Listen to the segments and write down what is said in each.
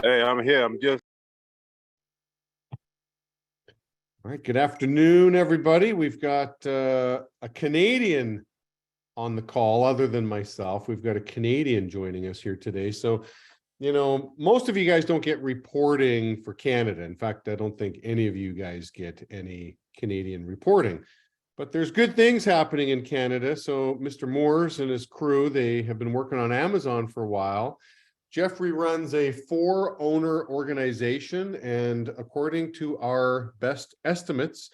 Hey, I'm here. I'm just All right, good afternoon, everybody. We've got a Canadian on the call other than myself. We've got a Canadian joining us here today. So, most of you guys don't get reporting for Canada. In fact, I don't think any of you guys get any Canadian reporting. But there's good things happening in Canada. So Mr. Moores and his crew, they have been working on Amazon for a while. Jeffrey runs a 4-owner organization, and according to our best estimates,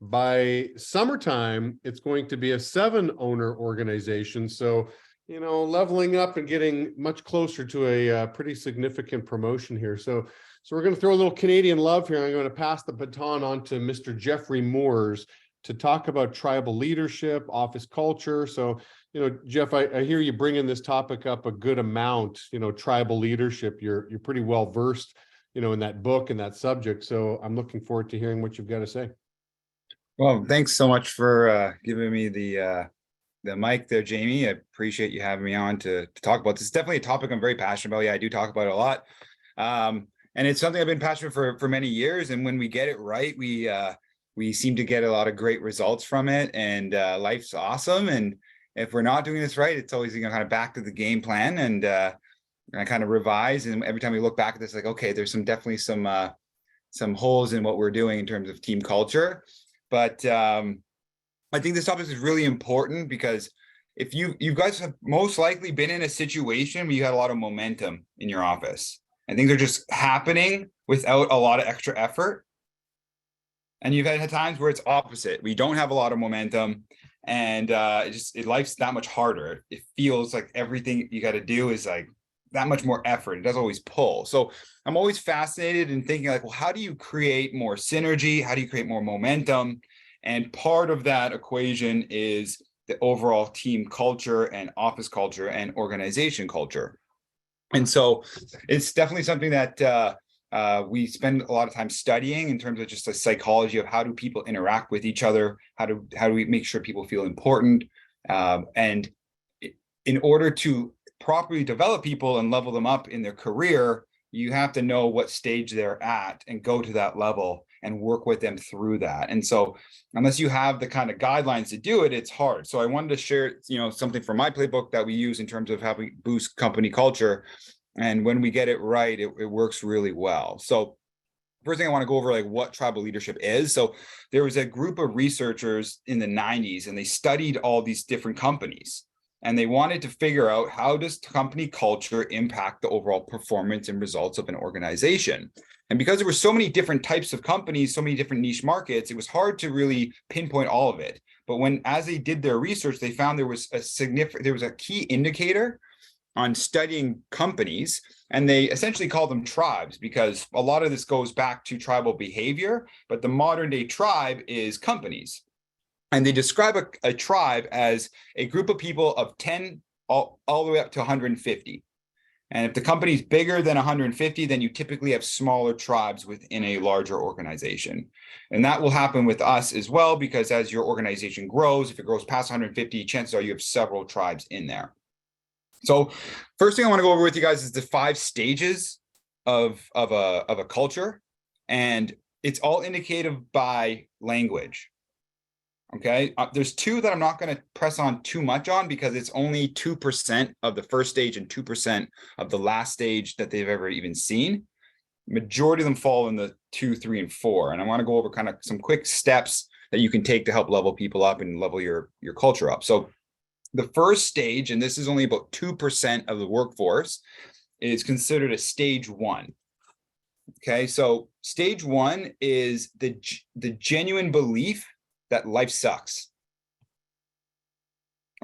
by summertime, it's going to be a 7-owner organization. So, leveling up and getting much closer to a pretty significant promotion here. So we're going to throw a little Canadian love here. I'm going to pass the baton on to Mr. Jeffrey Moores to talk about tribal leadership, office culture. So, Jeff, I hear you bringing this topic up a good amount, tribal leadership. You're pretty well versed, in that book and that subject. So I'm looking forward to hearing what you've got to say. Well, thanks so much for giving me the mic there, Jamie. I appreciate you having me on to talk about this. It's definitely a topic I'm very passionate about. Yeah, I do talk about it a lot. And it's something I've been passionate for many years. And when we get it right, we seem to get a lot of great results from it, and life's awesome. And if we're not doing this right, it's always kind of back to the game plan and I kind of revise. And every time we look back at this, like, okay, there's definitely some holes in what we're doing in terms of team culture. But I think this topic is really important because if you guys have most likely been in a situation where you had a lot of momentum in your office and things are just happening without a lot of extra effort. And you've had times where it's opposite. We don't have a lot of momentum, and life's that much harder. It feels like everything you got to do is like that much more effort. It doesn't always pull. So I'm always fascinated in thinking like, well, how do you create more synergy? How do you create more momentum? And part of that equation is the overall team culture and office culture and organization culture. And so it's definitely something that we spend a lot of time studying in terms of just the psychology of how do people interact with each other, how do we make sure people feel important, and in order to properly develop people and level them up in their career, you have to know what stage they're at and go to that level and work with them through that. And so unless you have the kind of guidelines to do it, it's hard. So I wanted to share, something from my playbook that we use in terms of how we boost company culture. And when we get it right, it works really well. So first thing I want to go over, like, what tribal leadership is. So there was a group of researchers in the 90s, and they studied all these different companies. And they wanted to figure out, how does company culture impact the overall performance and results of an organization? And because there were so many different types of companies, so many different niche markets, it was hard to really pinpoint all of it. But as they did their research, they found there was a key indicator on studying companies, and they essentially call them tribes because a lot of this goes back to tribal behavior, but the modern day tribe is companies. And they describe a tribe as a group of people of 10 all the way up to 150. And if the company's bigger than 150, then you typically have smaller tribes within a larger organization. And that will happen with us as well, because as your organization grows, if it grows past 150, chances are you have several tribes in there. So first thing I want to go over with you guys is the 5 stages of a culture, and it's all indicated by language. Okay, there's 2 that I'm not going to press on too much on because it's only 2% of the first stage and 2% of the last stage that they've ever even seen. Majority of them fall in the 2, 3, and 4. And I want to go over kind of some quick steps that you can take to help level people up and level your culture up. So the first stage, and this is only about 2% of the workforce, is considered a stage 1. Okay, so stage 1 is the genuine belief that life sucks.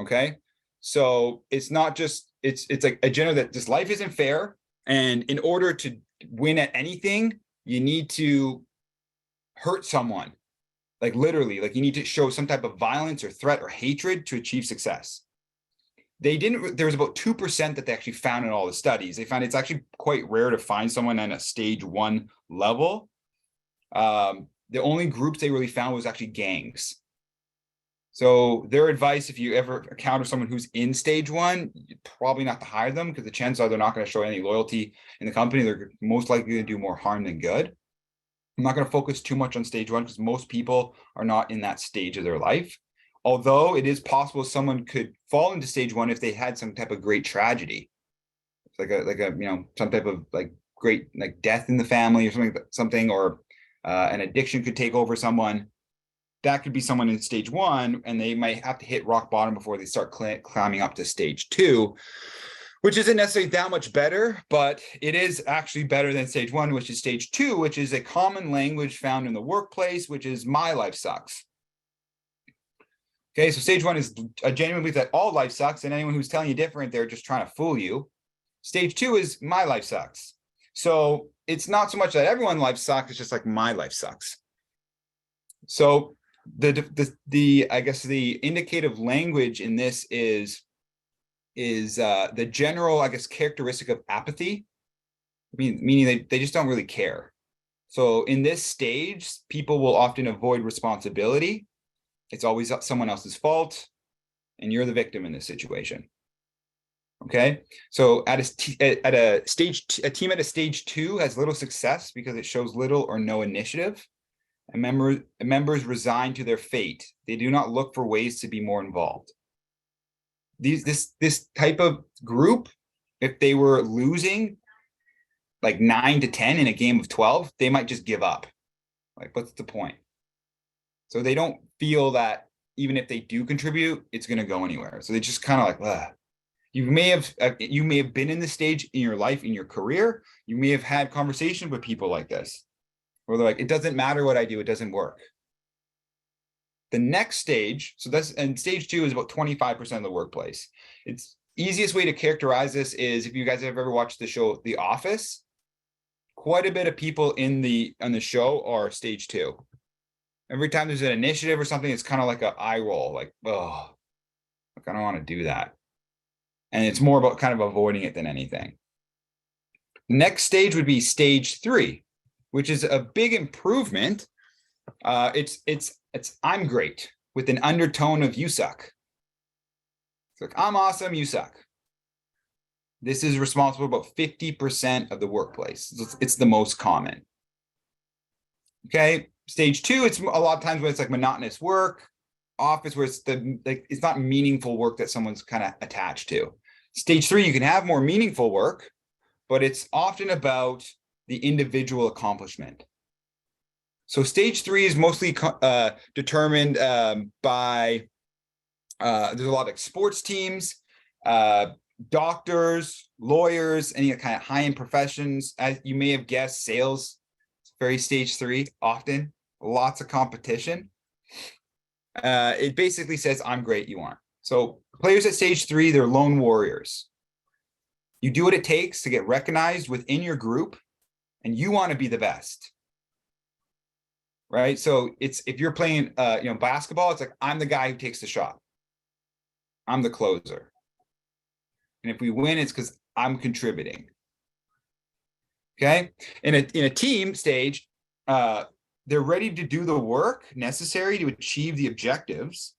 Okay, so it's not just, it's like a general that this life isn't fair, and in order to win at anything, you need to hurt someone. Like literally, like you need to show some type of violence or threat or hatred to achieve success. There was about 2% that they actually found in all the studies. They found it's actually quite rare to find someone on a stage 1 level. The only groups they really found was actually gangs. So their advice, if you ever encounter someone who's in stage one, probably not to hire them, because the chances are they're not going to show any loyalty in the company. They're most likely to do more harm than good. I'm not going to focus too much on stage one because most people are not in that stage of their life. Although it is possible someone could fall into stage one if they had some type of great tragedy, like a some type of like great like death in the family or something, or an addiction could take over someone. That could be someone in stage one, and they might have to hit rock bottom before they start climbing up to stage two, which isn't necessarily that much better, but it is actually better than stage one, which is stage two, which is a common language found in the workplace, which is my life sucks. Okay, so stage one is a genuine belief that all life sucks, and anyone who's telling you different, they're just trying to fool you. Stage two is my life sucks. So it's not so much that everyone's life sucks, it's just like my life sucks. So the I guess the indicative language in this is the general, I guess, characteristic of apathy, meaning they just don't really care. So in this stage, people will often avoid responsibility. It's always someone else's fault, and you're the victim in this situation. Okay, so a team at a stage two has little success because it shows little or no initiative. And members resign to their fate. They do not look for ways to be more involved. This type of group, if they were losing like 9-10 in a game of 12, they might just give up. Like, what's the point? So they don't feel that even if they do contribute, it's going to go anywhere. So they just kind of like, ugh. You may have been in this stage in your life, in your career. You may have had conversations with people like this, where they're like, it doesn't matter what I do, it doesn't work. The next stage, and stage two is about 25% of the workplace. It's easiest way to characterize this is if you guys have ever watched the show The Office, quite a bit of people on the show are stage two. Every time there's an initiative or something, it's kind of like an eye roll, like, oh, like I don't want to do that. And it's more about kind of avoiding it than anything. Next stage would be stage three, which is a big improvement. It's I'm great with an undertone of you suck. It's like, I'm awesome, you suck. This is responsible for about 50% of the workplace. It's the most common. Okay, stage two, it's a lot of times when it's like monotonous work, office where it's not meaningful work that someone's kind of attached to. Stage three, you can have more meaningful work, but it's often about the individual accomplishment. So stage three is mostly determined by, there's a lot of sports teams, doctors, lawyers, any kind of high-end professions. As you may have guessed, sales, very stage three, often, lots of competition. It basically says, I'm great, you aren't. So players at stage three, they're lone warriors. You do what it takes to get recognized within your group, and you want to be the best. Right? So it's, if you're playing basketball, it's like, I'm the guy who takes the shot. I'm the closer. And if we win, it's because I'm contributing. Okay? In a team stage, they're ready to do the work necessary to achieve the objectives,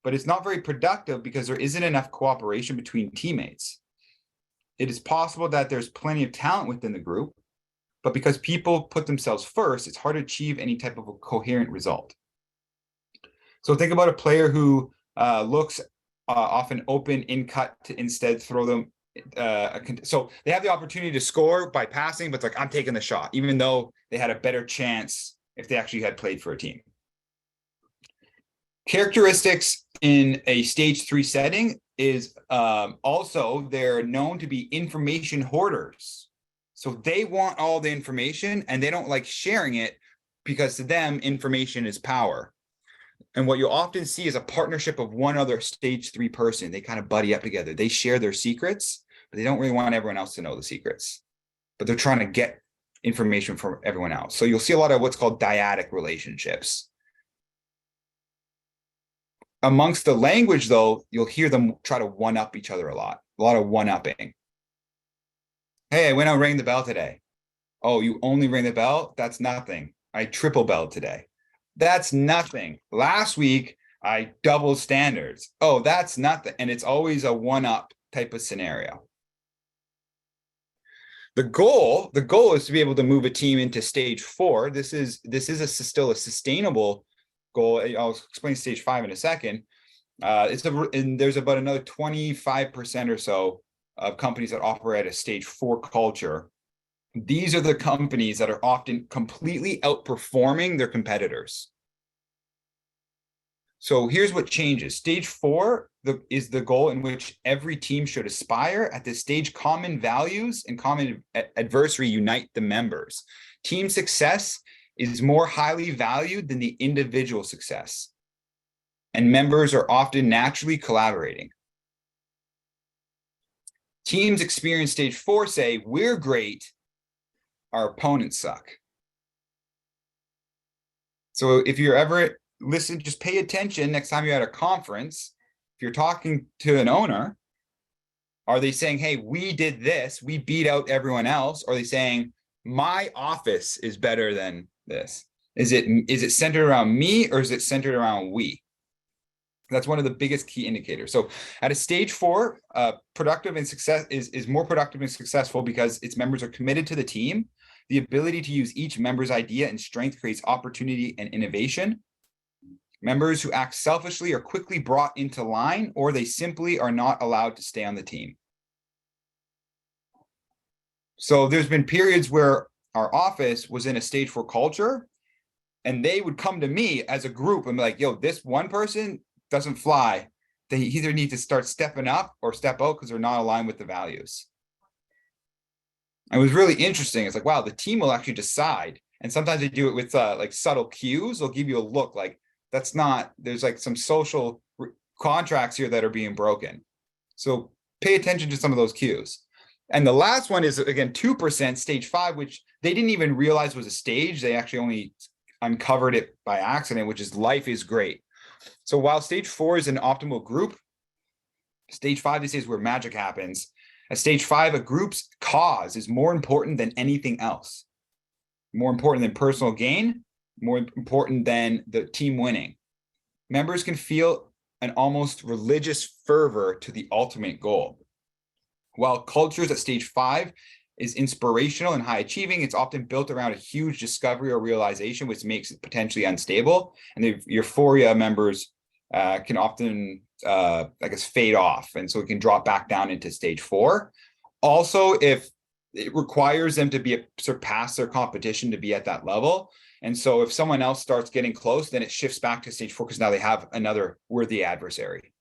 but it's not very productive because there isn't enough cooperation between teammates. It is possible that there's plenty of talent within the group, but because people put themselves first, it's hard to achieve any type of a coherent result. So think about a player who looks often open in cut to instead throw them. So they have the opportunity to score by passing, but it's like, I'm taking the shot, even though they had a better chance if they actually had played for a team. Characteristics in a stage three setting is also they're known to be information hoarders. So they want all the information and they don't like sharing it because to them, information is power. And what you'll often see is a partnership of one other stage three person. They kind of buddy up together. They share their secrets, but they don't really want everyone else to know the secrets. But they're trying to get information from everyone else. So you'll see a lot of what's called dyadic relationships. Amongst the language, though, you'll hear them try to one-up each other a lot of one-upping. Hey, I went out and rang the bell today. Oh, you only rang the bell? That's nothing. I triple belled today. That's nothing. Last week, I double standards. Oh, that's nothing. And it's always a one-up type of scenario. The goal is to be able to move a team into stage 4. This is still a sustainable goal. I'll explain stage 5 in a second. And there's about another 25% or so of companies that operate at a stage 4 culture. These are the companies that are often completely outperforming their competitors. So here's what changes. Stage 4 is the goal in which every team should aspire. At this stage, common values and common adversary unite the members. Team success is more highly valued than the individual success. And members are often naturally collaborating. Teams experience stage 4 say, we're great, our opponents suck. So if you're ever listen, just pay attention next time you're at a conference. If you're talking to an owner, are they saying, hey, we did this, we beat out everyone else? Or are they saying, my office is better than this? Is it centered around me, or is it centered around we? That's one of the biggest key indicators. So at a stage 4, productive and success is more productive and successful because its members are committed to the team. The ability to use each member's idea and strength creates opportunity and innovation. Members who act selfishly are quickly brought into line, or they simply are not allowed to stay on the team. So there's been periods where our office was in a stage 4 culture, and they would come to me as a group and be like, yo, this one person doesn't fly. They either need to start stepping up or step out because they're not aligned with the values. It was really interesting. It's like, wow, the team will actually decide. And sometimes they do it with like subtle cues. They'll give you a look like, that's not, there's like some social contracts here that are being broken. So pay attention to some of those cues. And the last one is, again, 2%, stage 5, which they didn't even realize was a stage. They actually only uncovered it by accident, which is life is great. So while stage 4 is an optimal group, stage 5, this is where magic happens. At stage 5, a group's cause is more important than anything else. More important than personal gain, more important than the team winning. Members can feel an almost religious fervor to the ultimate goal. While cultures at stage 5 is inspirational and high achieving, it's often built around a huge discovery or realization, which makes it potentially unstable. And the euphoria members can often, I guess, fade off. And so it can drop back down into stage 4. Also, if it requires them to surpass their competition to be at that level. And so if someone else starts getting close, then it shifts back to stage 4 because now they have another worthy adversary.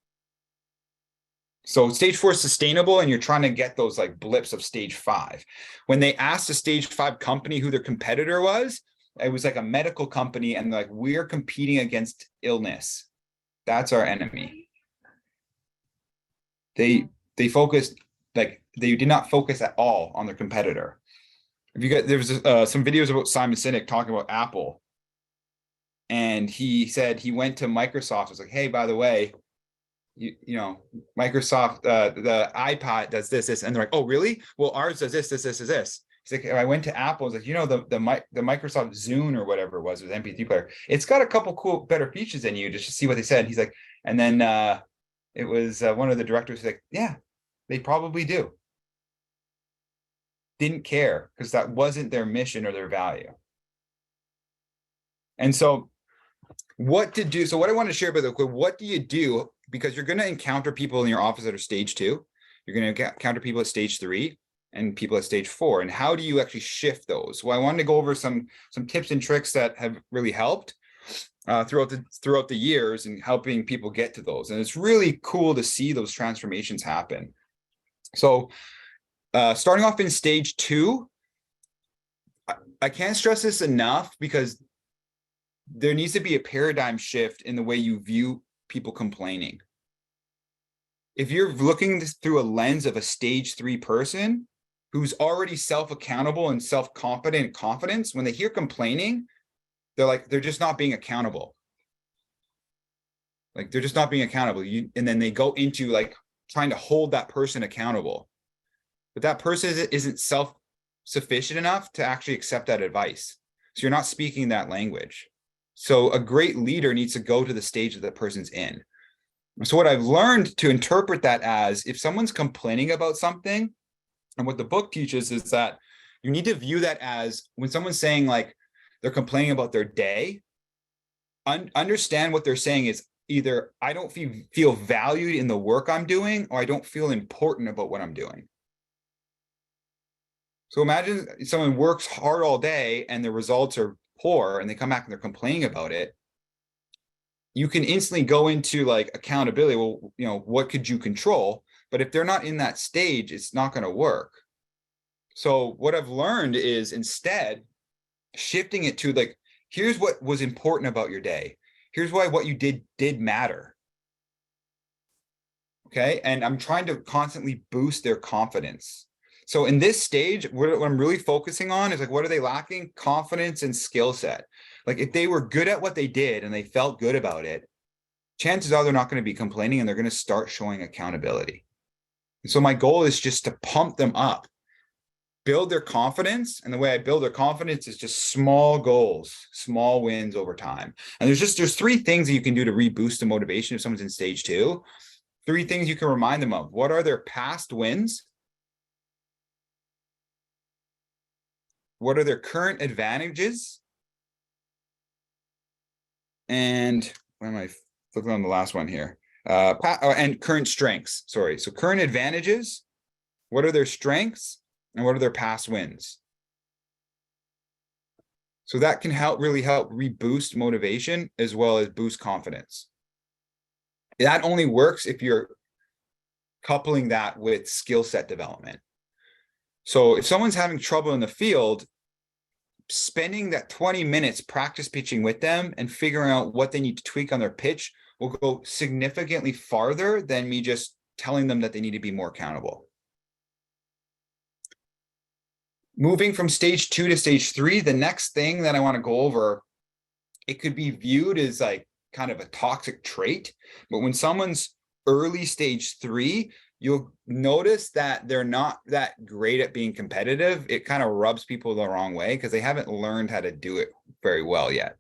So stage 4 is sustainable, and you're trying to get those like blips of stage 5. When they asked a stage 5 company who their competitor was, it was like a medical company, and like, we're competing against illness. That's our enemy. They focused, like, they did not focus at all on their competitor. If you get, there's some videos about Simon Sinek talking about Apple, and he said he went to Microsoft. Was like, hey, by the way, you know, Microsoft, the iPod does this, and they're like, oh, really? Well, ours does this. He's like, I went to Apple. I was like, you know, the Microsoft Zune or whatever it was MP3 player. It's got a couple cool, better features than you. Just to see what they said. He's like, and then it was one of the directors was like, yeah, they probably do. Didn't care because that wasn't their mission or their value. And so what to do? So what I want to share about what do you do? Because you're going to encounter people in your office that are stage 2. You're going to encounter people at stage 3 and people at stage 4. And how do you actually shift those? Well, I wanted to go over some tips and tricks that have really helped throughout the years and helping people get to those. And it's really cool to see those transformations happen. So starting off in stage 2, I can't stress this enough because there needs to be a paradigm shift in the way you view people complaining. If you're looking through a lens of a stage 3 person who's already self-accountable and self-confident and confidence, when they hear complaining, they're just not being accountable. Like, they're just not being accountable. And then they go into like trying to hold that person accountable. But that person isn't self-sufficient enough to actually accept that advice. So you're not speaking that language. So a great leader needs to go to the stage that the person's in. So what I've learned to interpret that as, if someone's complaining about something, and what the book teaches is that you need to view that as, when someone's saying like they're complaining about their day, understand what they're saying is either I don't feel valued in the work I'm doing, or I don't feel important about what I'm doing. So imagine someone works hard all day and the results are poor and they come back and they're complaining about it. You can instantly go into like accountability. Well, what could you control? But if they're not in that stage, it's not going to work. So what I've learned is instead shifting it to like, here's what was important about your day. Here's why what you did matter. Okay. And I'm trying to constantly boost their confidence. So in this stage, what I'm really focusing on is like, what are they lacking? Confidence and skill set. Like if they were good at what they did and they felt good about it, chances are they're not going to be complaining and they're going to start showing accountability. And so my goal is just to pump them up, build their confidence. And the way I build their confidence is just small goals, small wins over time. And there's 3 things that you can do to reboost the motivation if someone's in stage 2. 3 things you can remind them of. What are their past wins? What are their current advantages? And why am I flipping on the last one here? And current strengths. Sorry. So current advantages. What are their strengths? And what are their past wins? So that can really help reboost motivation as well as boost confidence. That only works if you're coupling that with skill set development. So if someone's having trouble in the field, spending that 20 minutes practice pitching with them and figuring out what they need to tweak on their pitch will go significantly farther than me just telling them that they need to be more accountable. Moving from stage 2 to stage 3, the next thing that I want to go over, it could be viewed as like kind of a toxic trait, but when someone's early stage 3, you'll notice that they're not that great at being competitive. It kind of rubs people the wrong way because they haven't learned how to do it very well yet.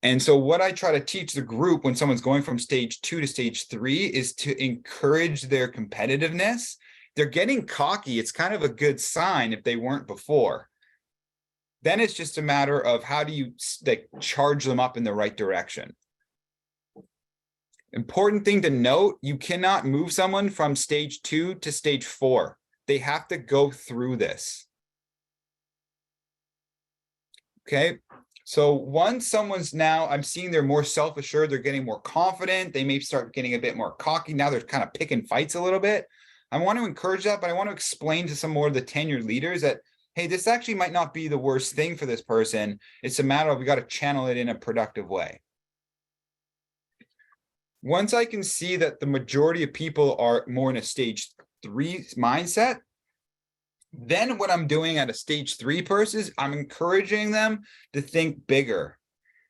And so what I try to teach the group when someone's going from stage 2 to stage 3 is to encourage their competitiveness. They're getting cocky. It's kind of a good sign if they weren't before. Then it's just a matter of how do you like charge them up in the right direction. Important thing to note, you cannot move someone from stage 2 to stage 4. They have to go through this. Okay. So once someone's now, I'm seeing they're more self-assured, they're getting more confident, they may start getting a bit more cocky. Now they're kind of picking fights a little bit. I want to encourage that, but I want to explain to some more of the tenured leaders that, hey, this actually might not be the worst thing for this person. It's a matter of we got to channel it in a productive way. Once I can see that the majority of people are more in a stage 3 mindset, then what I'm doing at a stage 3 person is I'm encouraging them to think bigger.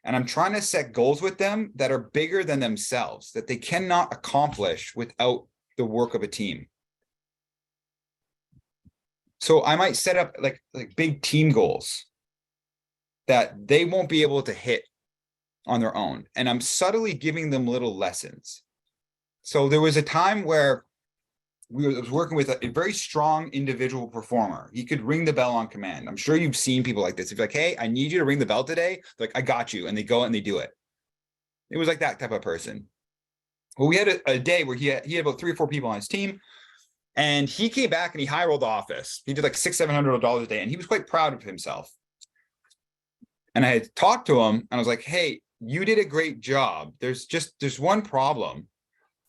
And I'm trying to set goals with them that are bigger than themselves, that they cannot accomplish without the work of a team. So I might set up like big team goals that they won't be able to hit on their own. And I'm subtly giving them little lessons. So there was a time where I was working with a very strong individual performer. He could ring the bell on command. I'm sure you've seen people like this. If you're like, hey, I need you to ring the bell today, they're like, I got you. And they go and they do it. It was like that type of person. Well, we had a day where he had about 3 or 4 people on his team. And he came back and he high rolled the office. He did like $600-700 a day. And he was quite proud of himself. And I had talked to him and I was like, hey, you did a great job. There's one problem.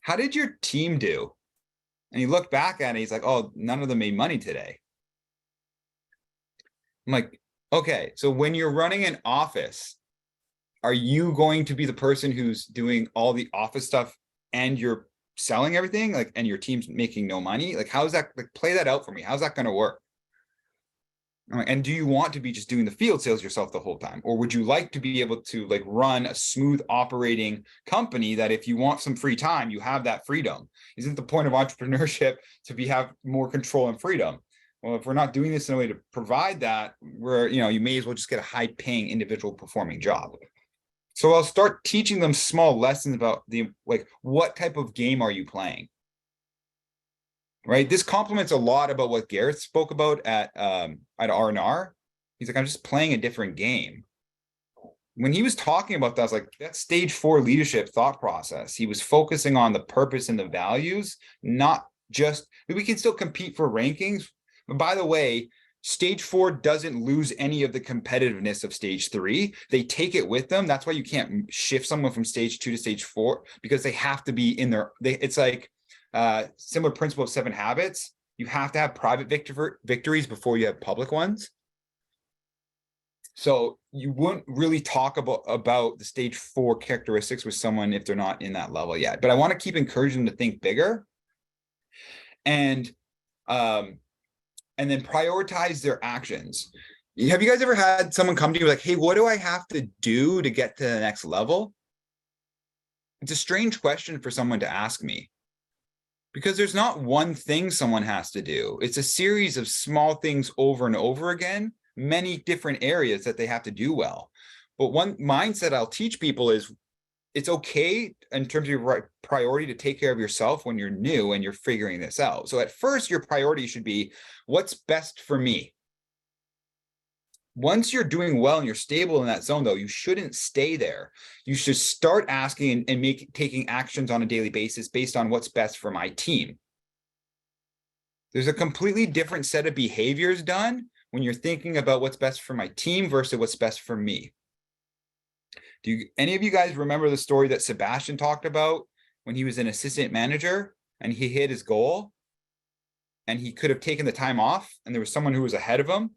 How did your team do? And he looked back at it. He's like, oh, none of them made money today. I'm like, okay, so when you're running an office, are you going to be the person who's doing all the office stuff and you're selling everything, like, and your team's making no money? Like, how's that? Like, play that out for me. How's that going to work? And do you want to be just doing the field sales yourself the whole time? Or would you like to be able to like run a smooth operating company that if you want some free time, you have that freedom? Isn't the point of entrepreneurship to have more control and freedom? Well, if we're not doing this in a way to provide that, you may as well just get a high paying individual performing job. So I'll start teaching them small lessons about like, what type of game are you playing? Right. This complements a lot about what Gareth spoke about at R&R. He's like, I'm just playing a different game. When he was talking about that, I was like, that's stage 4 leadership thought process. He was focusing on the purpose and the values, not just, we can still compete for rankings. But by the way, stage 4 doesn't lose any of the competitiveness of stage 3. They take it with them. That's why you can't shift someone from stage 2 to stage 4, because they have to be in their, it's like similar principle of 7 habits. You have to have private victories before you have public ones. So you wouldn't really talk about the stage 4 characteristics with someone if they're not in that level yet. But I want to keep encouraging them to think bigger and then prioritize their actions. Have you guys ever had someone come to you like, hey, what do I have to do to get to the next level? It's a strange question for someone to ask me, because there's not one thing someone has to do. It's a series of small things over and over again, many different areas that they have to do well. But one mindset I'll teach people is it's okay in terms of your priority to take care of yourself when you're new and you're figuring this out. So at first, your priority should be, what's best for me? Once you're doing well and you're stable in that zone, though, you shouldn't stay there. You should start asking and taking actions on a daily basis based on what's best for my team. There's a completely different set of behaviors done when you're thinking about what's best for my team versus what's best for me. Do any of you guys remember the story that Sebastian talked about when he was an assistant manager and he hit his goal and he could have taken the time off and there was someone who was ahead of him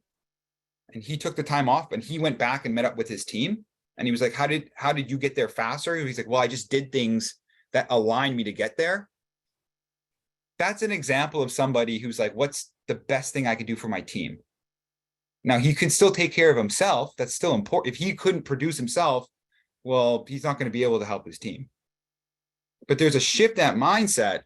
and he took the time off and he went back and met up with his team and he was like, how did you get there faster? He's like, well, I just did things that aligned me to get there. That's an example of somebody who's like, what's the best thing I could do for my team? Now, he can still take care of himself. That's still important. If he couldn't produce himself, well, he's not going to be able to help his team. But there's a shift that mindset.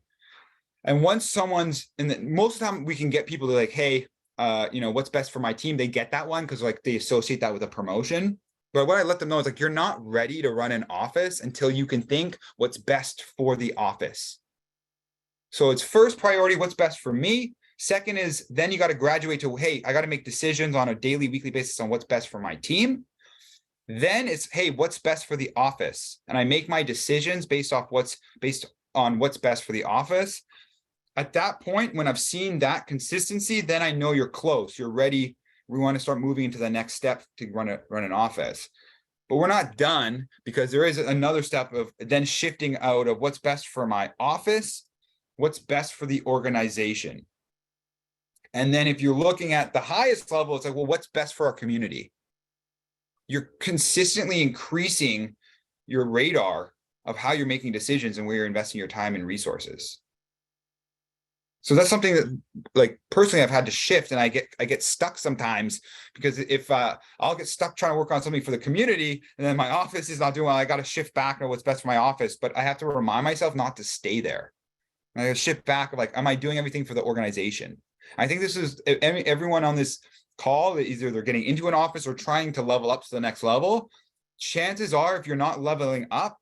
And once someone's, and most of the time we can get people to like, hey, what's best for my team? They get that one because like they associate that with a promotion. But what I let them know is like, you're not ready to run an office until you can think what's best for the office. So it's first priority, what's best for me. Second is then you got to graduate to, hey, I got to make decisions on a daily, weekly basis on what's best for my team. Then it's, hey, what's best for the office? And I make my decisions based on what's best for the office. At that point, when I've seen that consistency, then I know you're close, you're ready. We want to start moving into the next step to run an office. But we're not done, because there is another step of then shifting out of what's best for my office, what's best for the organization. And then if you're looking at the highest level, it's like, well, what's best for our community? You're consistently increasing your radar of how you're making decisions and where you're investing your time and resources. So that's something that, like, personally, I've had to shift, and I get stuck sometimes, because if I'll get stuck trying to work on something for the community, and then my office is not doing well, I got to shift back to what's best for my office. But I have to remind myself not to stay there. I got to shift back of like, am I doing everything for the organization? I think this is everyone on this call, either they're getting into an office or trying to level up to the next level. Chances are, if you're not leveling up,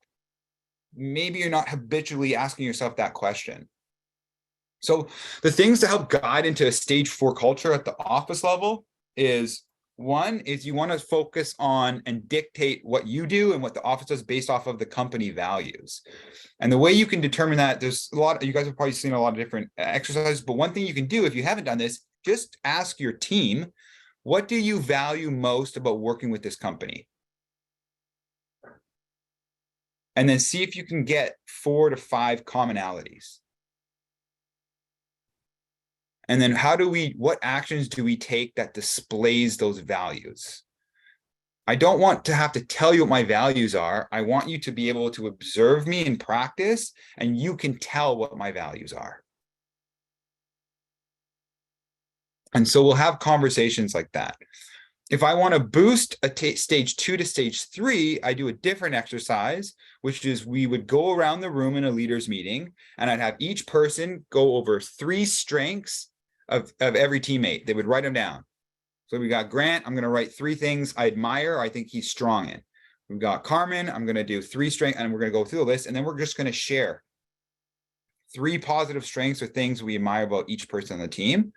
maybe you're not habitually asking yourself that question. So the things to help guide into a stage 4 culture at the office level is, one is you want to focus on and dictate what you do and what the office does based off of the company values. And the way you can determine that, there's a lot, you guys have probably seen a lot of different exercises, but one thing you can do if you haven't done this, just ask your team, what do you value most about working with this company? And then see if you can get 4 to 5 commonalities. And then what actions do we take that displays those values? I don't want to have to tell you what my values are. I want you to be able to observe me in practice, and you can tell what my values are. And so we'll have conversations like that. If I want to boost a stage 2 to stage 3, I do a different exercise, which is we would go around the room in a leaders meeting, and I'd have each person go over 3 strengths of every teammate. They would write them down. So we got Grant. I'm going to write 3 things I admire, I think he's strong in. We've got Carmen. I'm going to do 3 strengths, and we're going to go through the list, and then we're just going to share 3 positive strengths or things we admire about each person on the team.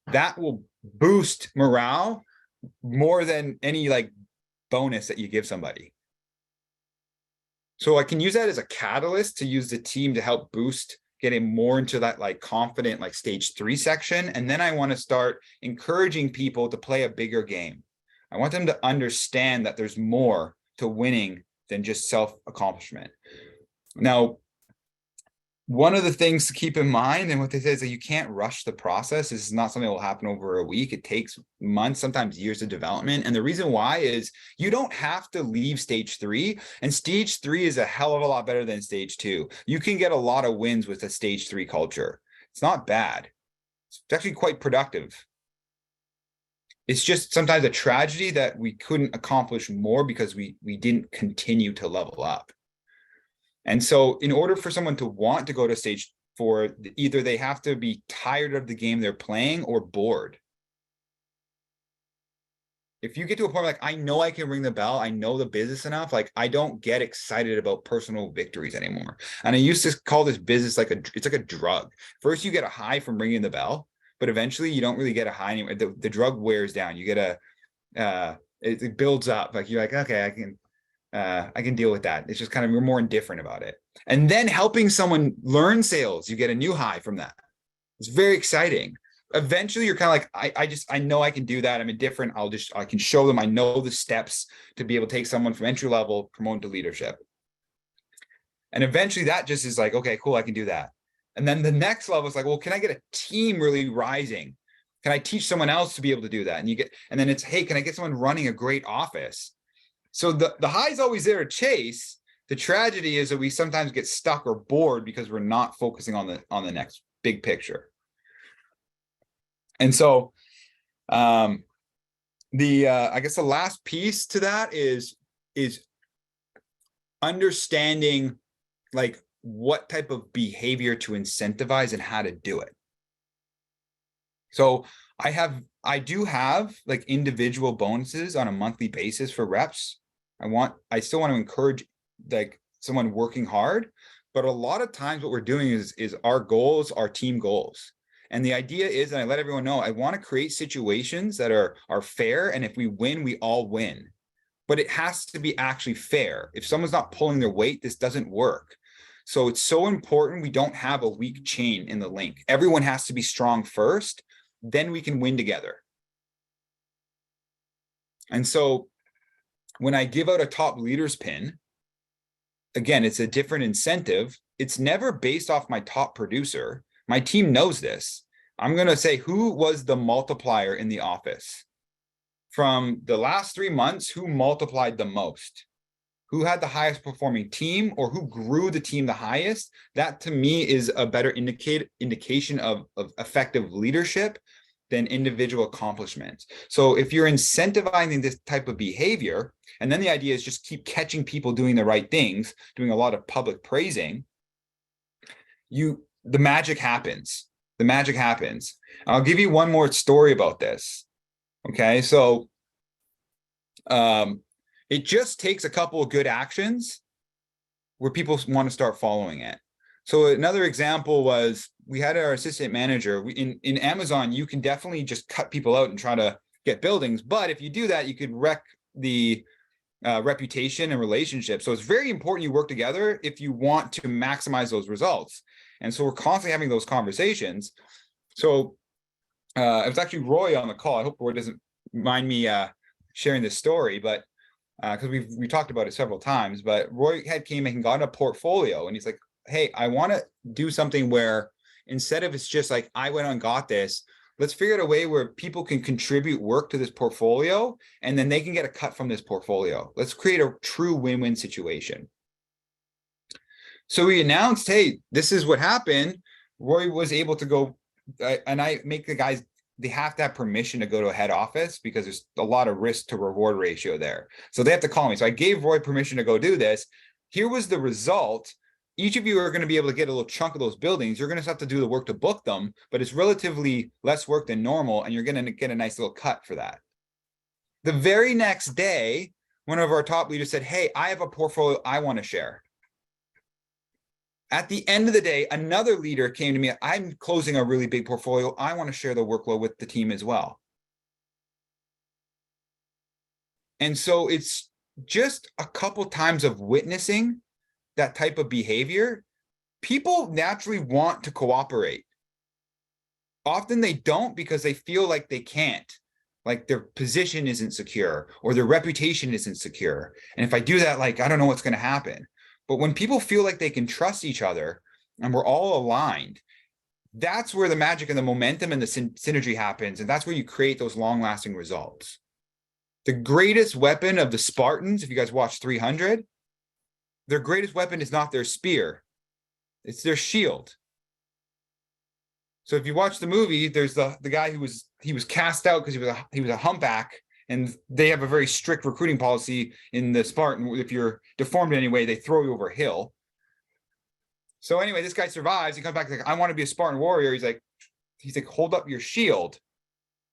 That will boost morale more than any like bonus that you give somebody. So I can use that as a catalyst to use the team to help boost getting more into that like confident like stage 3 section. And then I want to start encouraging people to play a bigger game. I want them to understand that there's more to winning than just self-accomplishment. Now, one of the things to keep in mind, and what they say is that you can't rush the process. This is not something that will happen over a week. It takes months, sometimes years of development. And the reason why is you don't have to leave stage 3. And stage 3 is a hell of a lot better than stage 2. You can get a lot of wins with a stage 3 culture. It's not bad. It's actually quite productive. It's just sometimes a tragedy that we couldn't accomplish more because we didn't continue to level up. And so in order for someone to want to go to stage 4, either they have to be tired of the game they're playing or bored. If you get to a point like, I know I can ring the bell, I know the business enough, like I don't get excited about personal victories anymore. And I used to call this business like it's like a drug. First, you get a high from ringing the bell, but eventually you don't really get a high anymore. The drug wears down. You get it builds up. Like you're like, okay, I can deal with that. It's just kind of, you're more indifferent about it. And then helping someone learn sales, you get a new high from that. It's very exciting. Eventually you're kind of like, I know I can do that. I'm indifferent. I can show them, I know the steps to be able to take someone from entry level, promote to leadership. And eventually that just is like, okay, cool, I can do that. And then the next level is like, well, can I get a team really rising? Can I teach someone else to be able to do that? And then it's, hey, can I get someone running a great office? So the high is always there to chase. The tragedy is that we sometimes get stuck or bored because we're not focusing on the next big picture. And so I guess the last piece to that is understanding like what type of behavior to incentivize and how to do it. So I do have like individual bonuses on a monthly basis for reps. I still want to encourage like someone working hard, but a lot of times what we're doing is our goals, our team goals. And the idea is, and I let everyone know, I want to create situations that are fair. And if we win, we all win, but it has to be actually fair. If someone's not pulling their weight, this doesn't work. So it's so important we don't have a weak chain in the link. Everyone has to be strong first, then we can win together. And so when I give out a top leaders pin, again, it's a different incentive. It's never based off my top producer. My team knows this. I'm going to say, who was the multiplier in the office? From the last 3 months, who multiplied the most? Who had the highest performing team, or who grew the team the highest? That to me is a better indication of effective leadership than individual accomplishments. So if you're incentivizing this type of behavior, and then the idea is just keep catching people doing the right things, doing a lot of public praising, the magic happens. The magic happens. I'll give you one more story about this. Okay, so it just takes a couple of good actions where people want to start following it. So another example was, we had our assistant manager. In Amazon, you can definitely just cut people out and try to get buildings. But if you do that, you could wreck the reputation and relationships. So it's very important you work together if you want to maximize those results. And so we're constantly having those conversations. So it was actually Roy on the call. I hope Roy doesn't mind me sharing this story, but because we talked about it several times. But Roy came and got a portfolio, and he's like, hey, I want to do something where instead of it's just like, I went and got this, let's figure out a way where people can contribute work to this portfolio, and then they can get a cut from this portfolio. Let's create a true win-win situation. So we announced, hey, this is what happened. Roy was able to go, and I make the guys, they have to have permission to go to a head office because there's a lot of risk to reward ratio there. So they have to call me. So I gave Roy permission to go do this. Here was the result. Each of you are going to be able to get a little chunk of those buildings. You're going to have to do the work to book them, but it's relatively less work than normal, and you're going to get a nice little cut for that. The very next day, one of our top leaders said, hey, I have a portfolio I want to share. At the end of the day, another leader came to me, I'm closing a really big portfolio. I want to share the workload with the team as well. And so it's just a couple times of witnessing that type of behavior. People naturally want to cooperate. Often they don't because they feel like they can't, like their position isn't secure or their reputation isn't secure. And if I do that, like, I don't know what's going to happen. But when people feel like they can trust each other and we're all aligned, that's where the magic and the momentum and the synergy happens. And that's where you create those long-lasting results. The greatest weapon of the Spartans, if you guys watch 300, their greatest weapon is not their spear, it's their shield. So if you watch the movie, there's the guy who was cast out because he was a humpback, and they have a very strict recruiting policy in the Spartan. If you're deformed in any way, they throw you over a hill. So anyway, this guy survives. He comes back like, I want to be a Spartan warrior. He's like, hold up your shield.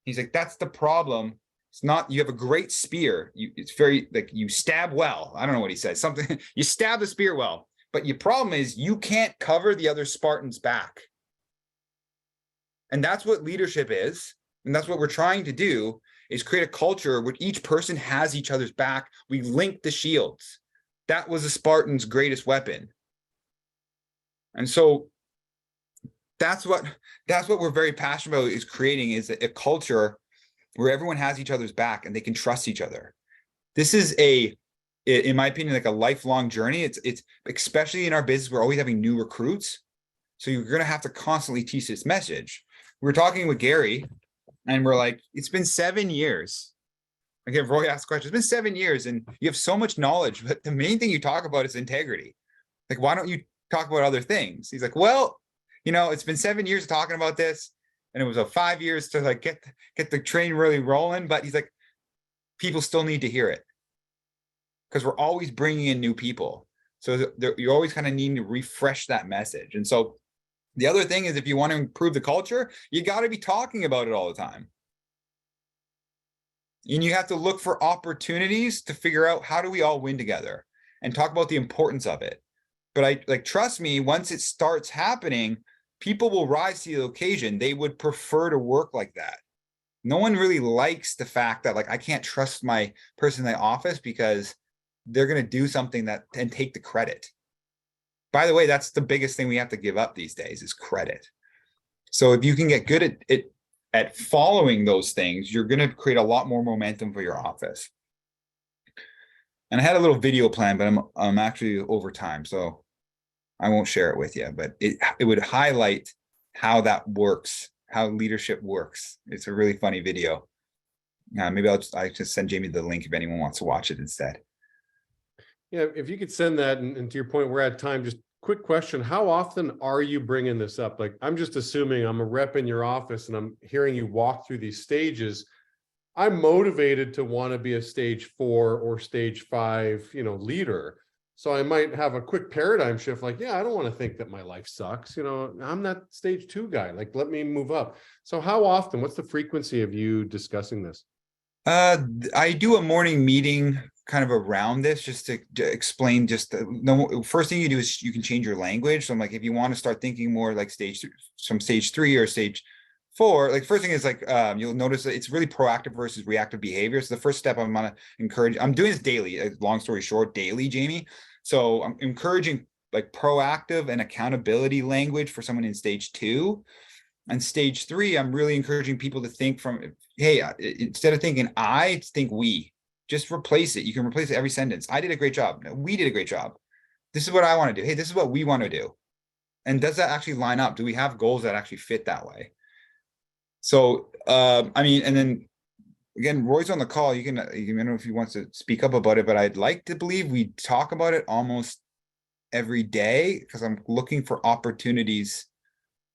He's like, that's the problem. It's not, you have a great spear. It's very, like, you stab well. I don't know what he says. Something, you stab the spear well. But your problem is you can't cover the other Spartans' back. And that's what leadership is. And that's what we're trying to do, is create a culture where each person has each other's back. We link the shields. That was a Spartan's greatest weapon. And so that's what we're very passionate about, is creating is a culture where everyone has each other's back and they can trust each other. This is in my opinion, like a lifelong journey. It's especially in our business, we're always having new recruits. So you're going to have to constantly teach this message. We were talking with Gary and we're like, it's been 7 years. Again, Roy asked questions. It's been 7 years and you have so much knowledge, but the main thing you talk about is integrity. Like, why don't you talk about other things? He's like, well, it's been 7 years talking about this, and it was 5 years to like get the train really rolling. But he's like, people still need to hear it because we're always bringing in new people. So you're always kind of needing to refresh that message. And so the other thing is, if you want to improve the culture, you got to be talking about it all the time. And you have to look for opportunities to figure out, how do we all win together, and talk about the importance of it. But trust me, once it starts happening, people will rise to the occasion. They would prefer to work like that. No one really likes the fact that, like, I can't trust my person in the office because they're going to do something and take the credit. By the way, that's the biggest thing we have to give up these days, is credit. So if you can get good at following those things, you're going to create a lot more momentum for your office. And I had a little video plan, but I'm actually over time, so I won't share it with you, but it would highlight how that works, how leadership works. It's a really funny video. Maybe I just send Jamie the link if anyone wants to watch it instead. Yeah, if you could send that, and to your point, we're at time. Just quick question: how often are you bringing this up? Like, I'm just assuming I'm a rep in your office, and I'm hearing you walk through these stages. I'm motivated to want to be a stage 4 or stage 5, leader. So I might have a quick paradigm shift, like, yeah, I don't want to think that my life sucks. I'm that stage 2 guy. Like, let me move up. So how often, what's the frequency of you discussing this? I do a morning meeting kind of around this, just to explain. The first thing you do is you can change your language. So I'm like, if you want to start thinking more like from stage 3 or stage 4, like, first thing is like, you'll notice that it's really proactive versus reactive behavior. So the first step I'm going to encourage, I'm doing this daily, long story short, daily, Jamie. So I'm encouraging like proactive and accountability language for someone in stage 2. And stage 3, I'm really encouraging people to think from, hey, instead of thinking I, think we. Just replace it. You can replace every sentence. I did a great job. No, we did a great job. This is what I want to do. Hey, this is what we want to do. And does that actually line up? Do we have goals that actually fit that way? So, and then again, Roy's on the call. You can, I don't know if he wants to speak up about it, but I'd like to believe we talk about it almost every day, because I'm looking for opportunities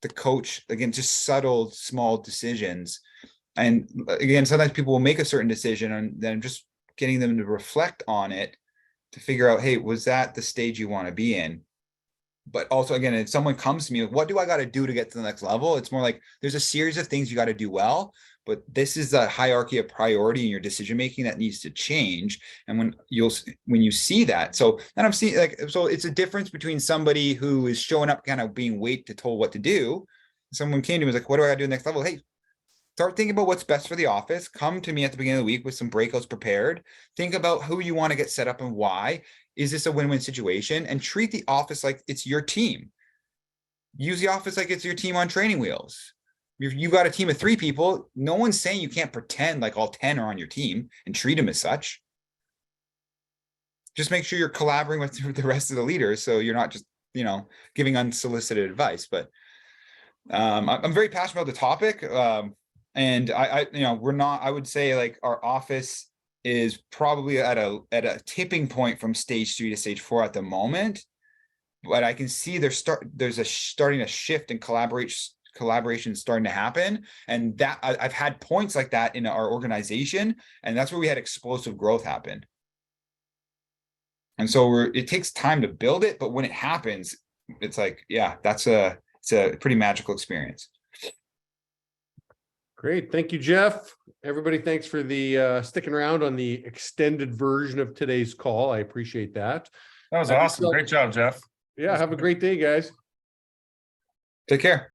to coach, again, just subtle, small decisions. And again, sometimes people will make a certain decision, and then I'm just getting them to reflect on it to figure out, hey, was that the stage you want to be in? But also, again, if someone comes to me, like, what do I got to do to get to the next level? It's more like there's a series of things you got to do well, but this is the hierarchy of priority in your decision making that needs to change. And when you see that, so then I'm seeing like, so it's a difference between somebody who is showing up kind of being wait to told what to do. Someone came to me was like, what do I gotta do next level? Hey, start thinking about what's best for the office. Come to me at the beginning of the week with some breakouts prepared. Think about who you want to get set up and why. Is this a win-win situation? And treat the office like it's your team. Use the office like it's your team on training wheels. If you got a team of 3 people, no one's saying you can't pretend like all 10 are on your team and treat them as such. Just make sure you're collaborating with the rest of the leaders, so you're not just, giving unsolicited advice. But I'm very passionate about the topic. And I would say like our office is probably at a tipping point from stage 3 to stage 4 at the moment. But I can see there's starting a shift in collaboration starting to happen. And that I've had points like that in our organization, and that's where we had explosive growth happen. And so it takes time to build it, but when it happens, it's like, yeah, it's a pretty magical experience. Great. Thank you, Jeff. Everybody, thanks for the sticking around on the extended version of today's call. I appreciate that. That was awesome. Great job, Jeff. Yeah, have a great day, guys. Take care.